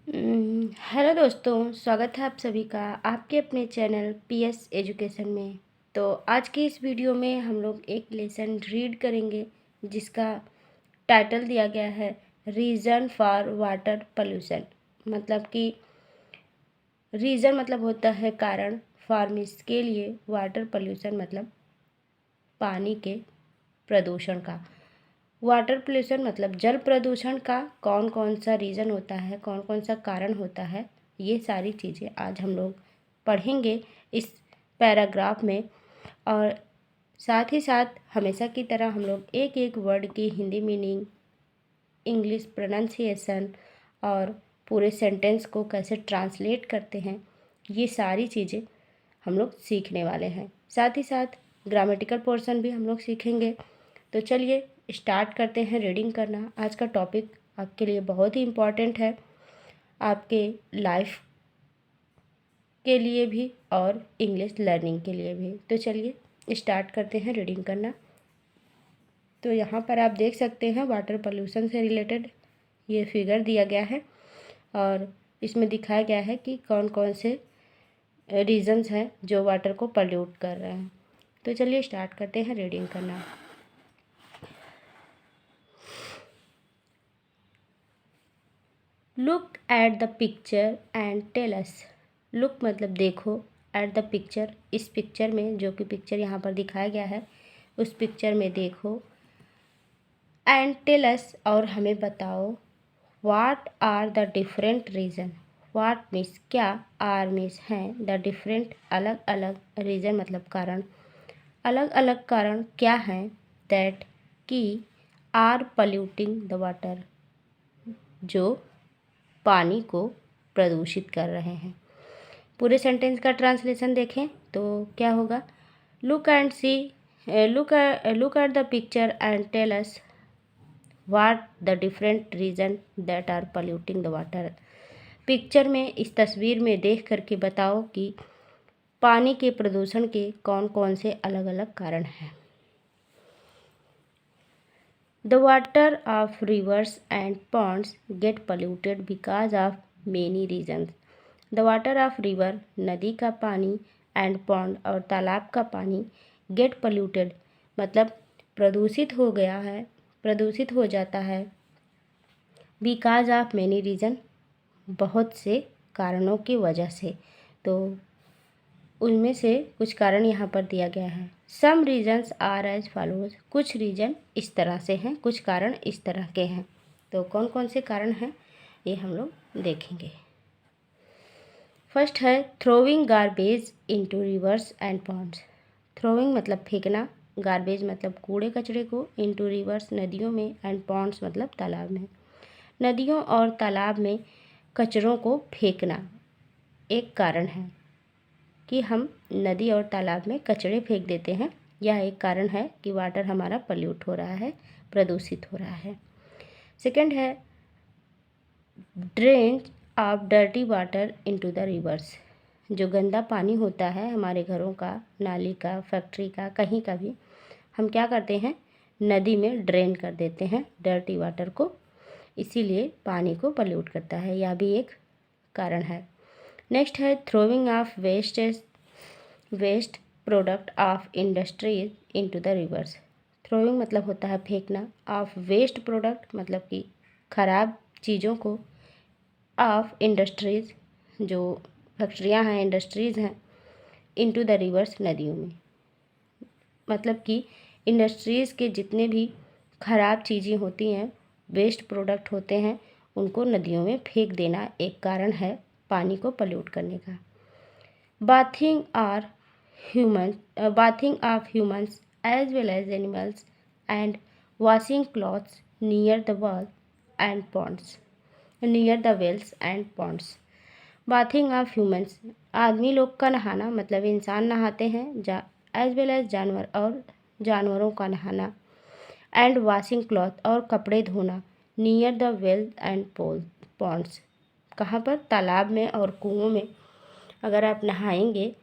Hello दोस्तों, स्वागत है आप सभी का आपके अपने चैनल पीएस एजुकेशन में। तो आज की इस वीडियो में हम लोग एक लेसन रीड करेंगे जिसका टाइटल दिया गया है रीज़न फॉर वाटर पोल्यूशन। मतलब कि रीज़न मतलब होता है कारण, फॉर मीन्स के लिए, वाटर पोल्यूशन मतलब पानी के प्रदूषण का। वाटर पोल्यूशन मतलब जल प्रदूषण का कौन कौन सा रीज़न होता है, कौन कौन सा कारण होता है, ये सारी चीज़ें आज हम लोग पढ़ेंगे इस पैराग्राफ में। और साथ ही साथ हमेशा की तरह हम लोग एक एक वर्ड की हिंदी मीनिंग, इंग्लिश प्रोनाउंसिएशन और पूरे सेंटेंस को कैसे ट्रांसलेट करते हैं, ये सारी चीज़ें हम लोग सीखने वाले हैं। साथ ही साथ ग्रामेटिकल पोर्शन भी हम लोग सीखेंगे। तो चलिए स्टार्ट करते हैं रीडिंग करना। आज का टॉपिक आपके लिए बहुत ही इम्पॉर्टेंट है, आपके लाइफ के लिए भी और इंग्लिश लर्निंग के लिए भी। तो चलिए स्टार्ट करते हैं रीडिंग करना। तो यहाँ पर आप देख सकते हैं वाटर पोल्यूशन से रिलेटेड ये फिगर दिया गया है और इसमें दिखाया गया है कि कौन कौन से रीजंस हैं जो वाटर को पोल्यूट कर रहे हैं। तो चलिए स्टार्ट करते हैं रीडिंग करना। Look at the picture and tell us. Look मतलब देखो, एट द पिक्चर इस पिक्चर में, जो कि पिक्चर यहाँ पर दिखाया गया है उस पिक्चर में देखो, एंड टेल अस और हमें बताओ, what are the different reason. What means क्या, आर मीन्स हैं, द डिफरेंट अलग अलग, रीज़न मतलब कारण, अलग अलग कारण क्या हैं, दैट की आर पोल्यूटिंग द वाटर जो पानी को प्रदूषित कर रहे हैं। पूरे सेंटेंस का ट्रांसलेशन देखें तो क्या होगा, look and see, look at the picture and tell us what the different reason that are polluting the water. Picture में, इस तस्वीर में देख करके बताओ कि पानी के प्रदूषण के कौन कौन से अलग अलग कारण हैं। The water of rivers and ponds get polluted because of many reasons. The water of river नदी का पानी and pond और तालाब का पानी get polluted मतलब प्रदूषित हो गया है, प्रदूषित हो जाता है, because of many reason बहुत से कारणों की वजह से। तो उनमें से कुछ कारण यहाँ पर दिया गया है। सम रीजन्स आर एज फॉलोज, कुछ रीजन इस तरह से हैं, कुछ कारण इस तरह के हैं। तो कौन कौन से कारण हैं ये हम लोग देखेंगे। फर्स्ट है throwing garbage into rivers and ponds. Throwing मतलब फेंकना, गार्बेज मतलब कूड़े कचरे को, इनटू रिवर्स नदियों में, एंड पॉन्ड्स मतलब तालाब में। नदियों और तालाब में कचरों को फेंकना एक कारण है कि हम नदी और तालाब में कचरे फेंक देते हैं। यह एक कारण है कि वाटर हमारा पल्यूट हो रहा है, प्रदूषित हो रहा है। सेकंड है drain of dirty water into the reverse. जो गंदा पानी होता है हमारे घरों का, नाली का, फैक्ट्री का, कहीं का भी, हम क्या करते हैं, नदी में ड्रेन कर देते हैं डर्टी वाटर को, इसीलिए पानी को पल्यूट करता है। यह भी एक कारण है। नेक्स्ट है throwing of waste product of industries into the rivers. Throwing मतलब होता है फेंकना, ऑफ वेस्ट प्रोडक्ट मतलब कि खराब चीज़ों को, ऑफ इंडस्ट्रीज जो फैक्ट्रियां हैं, इंडस्ट्रीज़ हैं, इनटू द रिवर्स नदियों में, मतलब कि इंडस्ट्रीज़ के जितने भी खराब चीज़ें होती हैं, वेस्ट प्रोडक्ट होते हैं, उनको नदियों में फेंक देना एक कारण है पानी को पल्यूट करने का। Bathing of humans as well as animals and washing clothes near the wells and ponds. Bathing of humans, आदमी लोग का नहाना मतलब इंसान नहाते हैं, एज वेल एज जानवर और जानवरों का नहाना, एंड वॉशिंग क्लॉथ और कपड़े धोना, near the well and ponds, कहाँ पर, तालाब में और कुओं में अगर आप नहाएंगे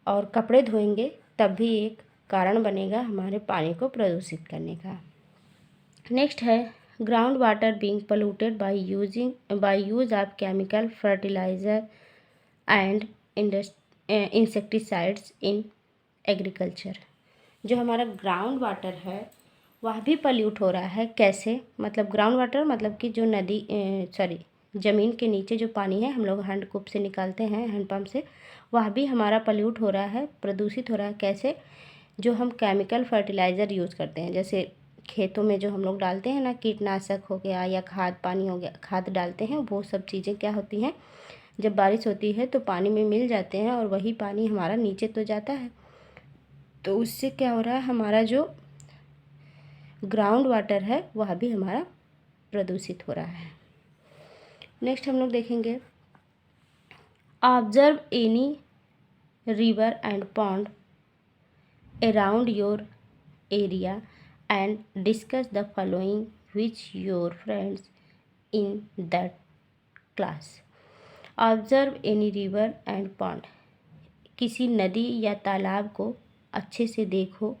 और कपड़े धोएंगे तब भी एक कारण बनेगा हमारे पानी को प्रदूषित करने का। नेक्स्ट है ground water being polluted by use of chemical fertiliser and insecticides in agriculture. जो हमारा ग्राउंड वाटर है वह भी पल्यूट हो रहा है। कैसे? मतलब ग्राउंड वाटर मतलब कि जो नदी ज़मीन के नीचे जो पानी है हम लोग हैंडकूप से निकालते हैं, हैंडपम्प से, वह भी हमारा पल्यूट हो रहा है, प्रदूषित हो रहा है। कैसे? जो हम केमिकल फर्टिलाइज़र यूज़ करते हैं, जैसे खेतों में जो हम लोग डालते हैं ना, कीटनाशक हो गया या खाद पानी हो गया, खाद डालते हैं, वो सब चीज़ें क्या होती हैं, जब बारिश होती है तो पानी में मिल जाते हैं और वही पानी हमारा नीचे तो जाता है, तो उससे क्या हो रहा है, हमारा जो ग्राउंड वाटर है वह भी हमारा प्रदूषित हो रहा है। नेक्स्ट हम लोग देखेंगे, observe any river and pond around your area and discuss the following which your friends in that class. Observe any river and pond, किसी नदी या तालाब को अच्छे से देखो।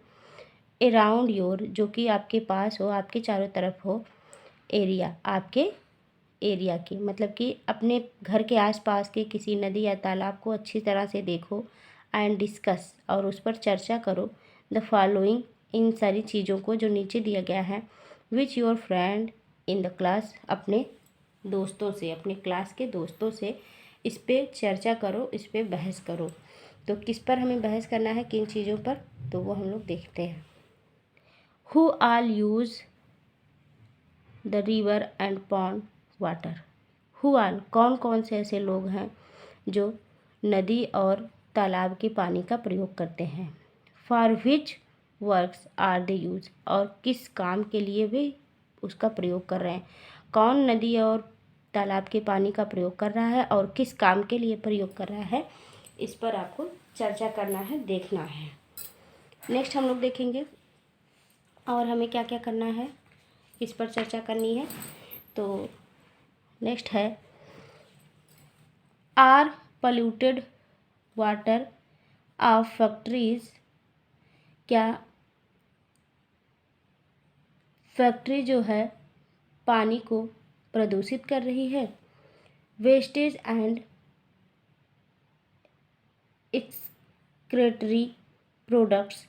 अराउंड योर, जो कि आपके पास हो, आपके चारों तरफ हो। एरिया, आपके एरिया की, मतलब कि अपने घर के आसपास के किसी नदी या तालाब को अच्छी तरह से देखो। एंड डिस्कस, और उस पर चर्चा करो। द फॉलोइंग, इन सारी चीज़ों को जो नीचे दिया गया है। Which your friend in the class, अपने दोस्तों से, अपने क्लास के दोस्तों से इस पे चर्चा करो, इस पे बहस करो। तो किस पर हमें बहस करना है, किन चीज़ों पर, तो वो हम लोग देखते हैं। Who all use the river and pond water. Who all, कौन कौन से ऐसे लोग हैं जो नदी और तालाब के पानी का प्रयोग करते हैं। For which works are they use, और किस काम के लिए वे उसका प्रयोग कर रहे हैं। कौन नदी और तालाब के पानी का प्रयोग कर रहा है और किस काम के लिए प्रयोग कर रहा है, इस पर आपको चर्चा करना है, देखना है। नेक्स्ट हम लोग देखेंगे और हमें क्या क्या करना है, इस पर चर्चा करनी है। तो नेक्स्ट है, are polluted water of factories, क्या फैक्ट्री जो है पानी को प्रदूषित कर रही है। Wastage and excretory products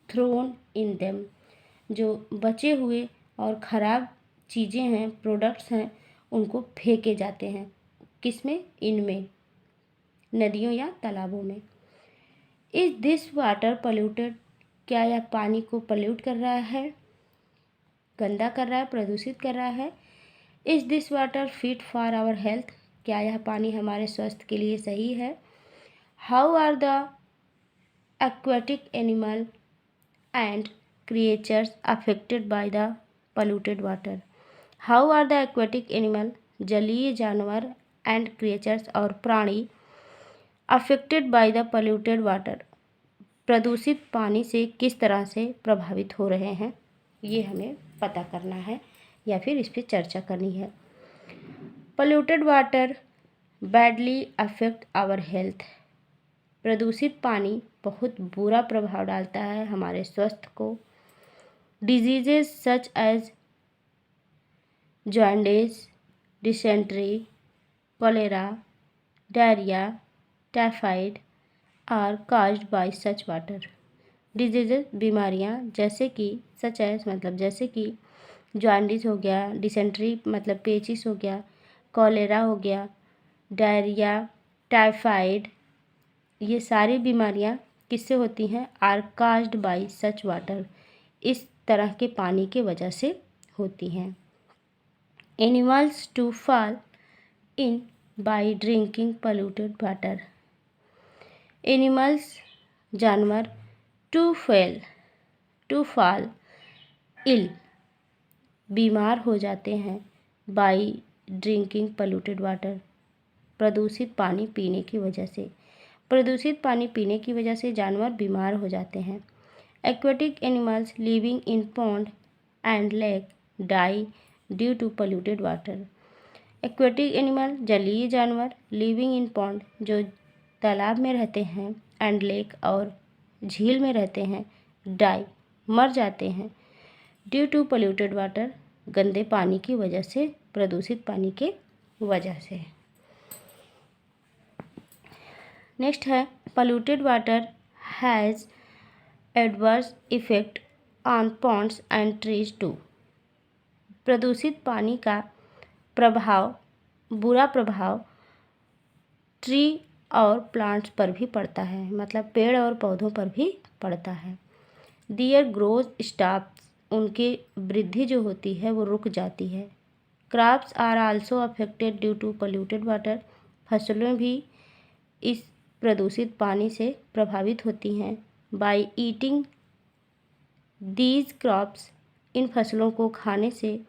thrown in them, जो बचे हुए और ख़राब चीज़ें हैं, प्रोडक्ट्स हैं, उनको फेंके जाते हैं। किसमें? इनमें, नदियों या तालाबों में। इज दिस वाटर पोल्यूटेड, क्या यह पानी को पोल्यूट कर रहा है, गंदा कर रहा है, प्रदूषित कर रहा है। Is this water fit for our health, क्या यह पानी हमारे स्वास्थ्य के लिए सही है। How are the aquatic animal and creatures affected by the polluted water. How are the aquatic animal, जलीय जानवर, एंड क्रिएचर्स, और प्राणी, affected by the polluted water, प्रदूषित पानी से किस तरह से प्रभावित हो रहे हैं, ये हमें पता करना है या फिर इस पर चर्चा करनी है। Polluted water badly affect our health, प्रदूषित पानी बहुत बुरा प्रभाव डालता है हमारे स्वास्थ्य को। Diseases such as jaundice, dysentery, cholera, diarrhoea, typhoid are caused by such water. Diseases, बीमारियां, जैसे कि सच एज मतलब जैसे कि जॉन्डिस हो गया, डिसेंट्री मतलब पेचिस हो गया, कॉलेरा हो गया, डायरिया, टाइफाइड, ये सारी बीमारियां किससे होती हैं, are caused by such water, इस तरह के पानी के वजह से होती हैं। Animals to fall ill by drinking polluted water. Animals, जानवर, टू फॉल इल, बीमार हो जाते हैं, बाय ड्रिंकिंग पोल्यूटेड वाटर, प्रदूषित पानी पीने की वजह से। प्रदूषित पानी पीने की वजह से जानवर बीमार हो जाते हैं। Aquatic animals living in pond and lake die due to polluted water. Aquatic animal, जलीय जानवर, लिविंग इन पॉन्ड, जो तालाब में रहते हैं, एंड लेक, और झील में रहते हैं, डाई, मर जाते हैं, ड्यू टू पोल्यूटेड वाटर, गंदे पानी की वजह से, प्रदूषित पानी के वजह से। नेक्स्ट है polluted water has adverse effect on ponds and trees too। प्रदूषित पानी का बुरा प्रभाव ट्री और प्लांट्स पर भी पड़ता है, मतलब पेड़ और पौधों पर भी पड़ता है। देयर ग्रोथ स्टॉप्स, उनकी वृद्धि जो होती है वो रुक जाती है। Crops are also affected due to polluted water, फसलें भी इस प्रदूषित पानी से प्रभावित होती हैं। बाय ईटिंग दीज क्रॉप्स, इन फसलों को खाने से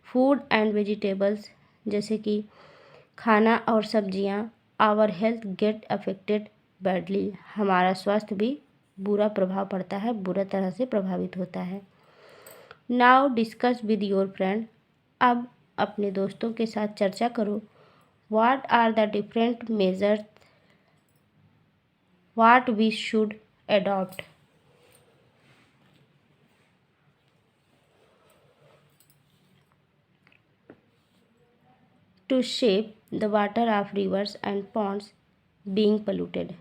फूड एंड वेजिटेबल्स, जैसे कि खाना और सब्जियां, our health get affected badly, हमारा स्वास्थ्य भी बुरा प्रभाव पड़ता है, बुरा तरह से प्रभावित होता है। Now discuss with your friend, अब अपने दोस्तों के साथ चर्चा करो। What are the different measures what we should adopt. To shape the water of rivers and ponds being polluted,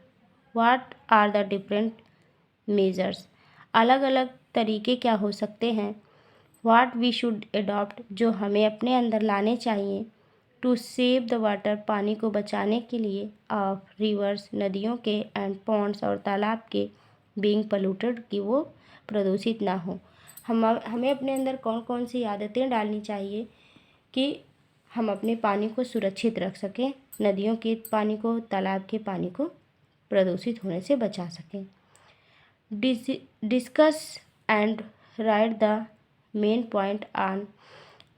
what are the different measures, अलग अलग तरीके क्या हो सकते हैं। What we should adopt, जो हमें अपने अंदर लाने चाहिए। To save the water, पानी को बचाने के लिए। Of rivers, नदियों के। And ponds, और तालाब के। Being polluted, कि वो प्रदूषित ना हो। हमें अपने अंदर कौन कौन सी आदतें डालनी चाहिए कि हम अपने पानी को सुरक्षित रख सकें, नदियों के पानी को, तालाब के पानी को प्रदूषित होने से बचा सकें। Discuss and right the main point on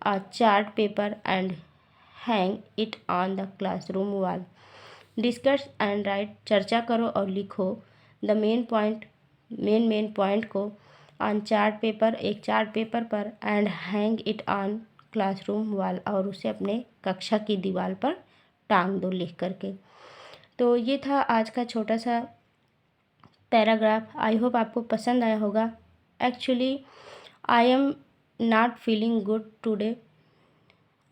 a chart paper and hang it on the classroom wall. Discuss and right, चर्चा करो और लिखो। द मेन पॉइंट को ऑन चार्ट पेपर, एक चार्ट पेपर पर, and hang it on classroom wall, और उसे अपने कक्षा की दीवार पर टांग दो लिख करके। तो ये था आज का छोटा सा पैराग्राफ। आई होप आपको पसंद आया होगा। Actually I am not feeling good today,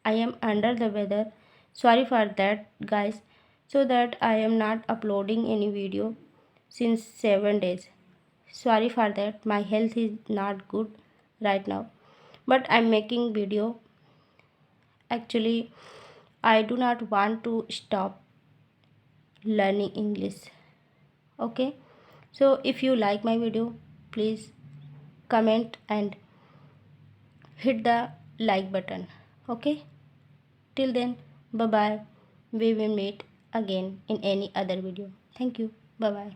I am under the weather, sorry for that guys, so that I am not uploading any video since 7 days. Sorry for that, my health is not good right now, but I'm making video. Actually I do not want to stop learning English. Okay, so if you like my video, please comment and hit the like button. Okay, till then, bye bye, we will meet again in any other video. Thank you, bye bye.